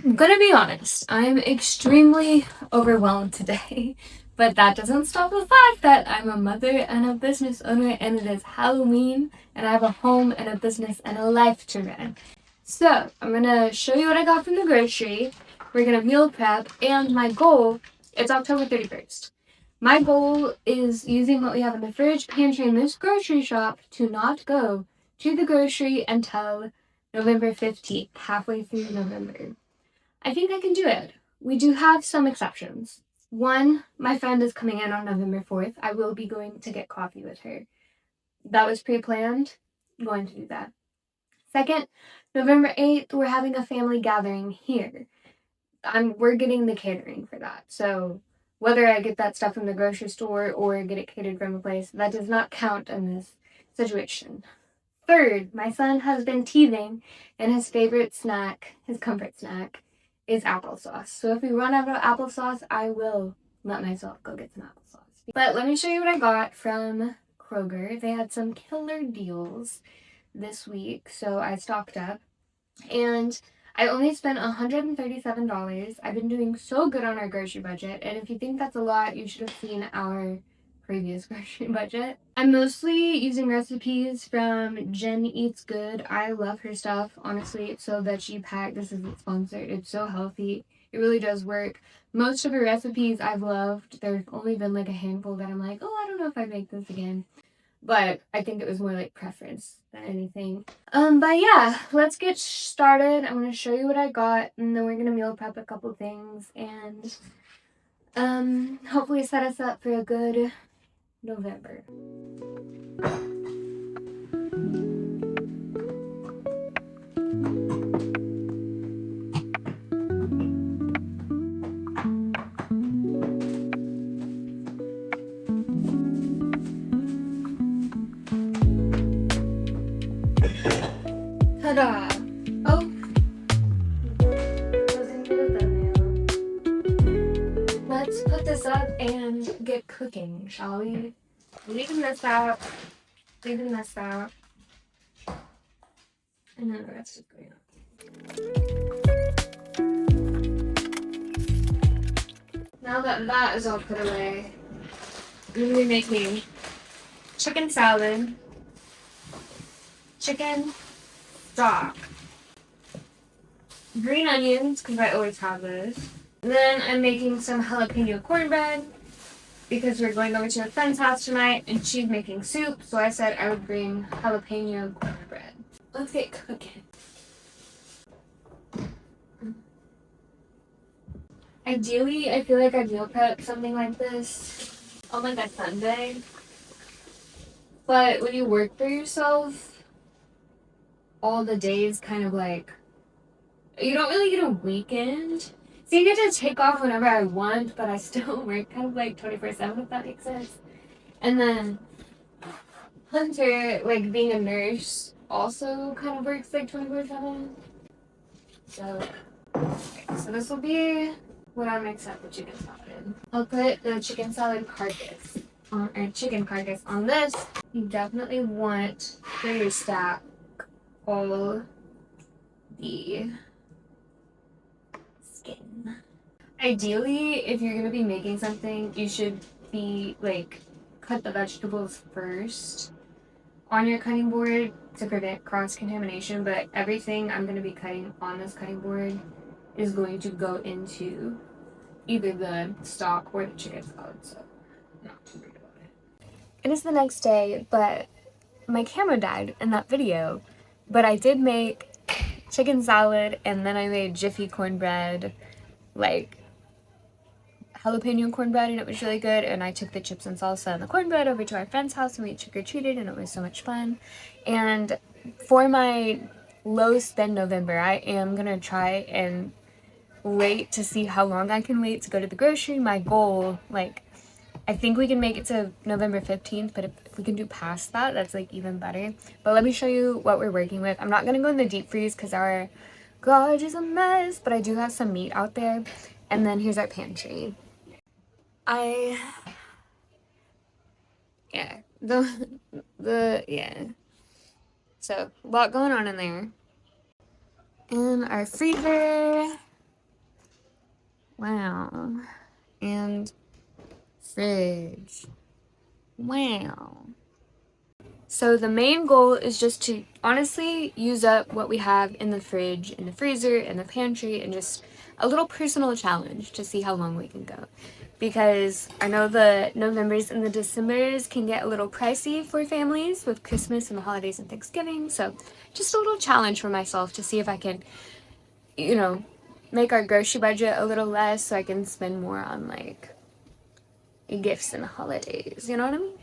I'm gonna be honest, I'm extremely overwhelmed today, but that doesn't stop the fact that I'm a mother and a business owner, and it is Halloween, and I have a home and a business and a life to run. So, I'm gonna show you what I got from the grocery. We're gonna meal prep, and my goal, it's October 31st. My goal is using what we have in the fridge, pantry, and this grocery shop to not go to the grocery until November 15th, halfway through November. I think I can do it. We do have some exceptions. One, my friend is coming in on November 4th. I will be going to get coffee with her. That was pre planned. I'm going to do that. Second, November 8th, we're having a family gathering here. We're getting the catering for that. So whether I get that stuff from the grocery store or get it catered from a place, that does not count in this situation. Third, my son has been teething, and his favorite snack, his comfort snack, is applesauce. So if we run out of applesauce, I will let myself go get some applesauce. But let me show you what I got from Kroger. They had some killer deals this week, so I stocked up. And I only spent $137. I've been doing so good on our grocery budget, and if you think that's a lot, you should have seen our previous grocery budget. I'm mostly using recipes from Jen Eats Good. I love her stuff, honestly. It's so veggie packed. This isn't sponsored. It's so healthy. It really does work. Most of her recipes I've loved. There's only been like a handful that I'm like, oh, I don't know if I'd make this again. But I think it was more like preference than anything. But yeah, let's get started. I'm gonna show you what I got, and then we're gonna meal prep a couple things, and hopefully set us up for a good November. Ta-da! Oh, wasn't good at thumbnail. Let's put this up and get cooking, shall we? Leaving this out, and then the rest is going on. Now that that is all put away, I'm gonna be making chicken salad, chicken stock, green onions, because I always have those. Then I'm making some jalapeno cornbread because we're going over to a friend's house tonight and she's making soup, so I said I would bring jalapeno cornbread. Let's get cooking. Ideally, I feel like I'd meal prep something like this on like a Sunday. But when you work for yourself, all the days kind of like, you don't really get a weekend. So you get to take off whenever I want, but I still work kind of like 24/7, if that makes sense. And then Hunter, like being a nurse, also kind of works like 24/7. So, okay, so this will be what I mix up the chicken salad in. I'll put the chicken salad carcass on, or chicken carcass on this. You definitely want to stack all the skin. Ideally, if you're gonna be making something, you should be like cut the vegetables first on your cutting board to prevent cross-contamination, but everything I'm going to be cutting on this cutting board is going to go into either the stock or the chicken salad, so I'm not too worried about it. It is the next day, but my camera died in that video, but I did make chicken salad, and then I made Jiffy cornbread, like jalapeno cornbread, and it was really good. And I took the chips and salsa and the cornbread over to our friend's house and we trick-or-treated, and it was so much fun. And for my low spend November, I am gonna try and wait to see how long I can wait to go to the grocery. My goal, like, I think we can make it to November 15th, but if we can do past that, that's like even better. But let me show you what we're working with. I'm not gonna go in the deep freeze because our garage is a mess, but I do have some meat out there. And then here's our pantry. Yeah, yeah. So, a lot going on in there. In our freezer, Wow. And fridge. Wow. So the main goal is just to honestly use up what we have in the fridge, in the freezer, in the pantry, and just a little personal challenge to see how long we can go. Because I know the Novembers and the Decembers can get a little pricey for families with Christmas and the holidays and Thanksgiving. So just a little challenge for myself to see if I can, you know, make our grocery budget a little less so I can spend more on like gifts and holidays. You know what I mean?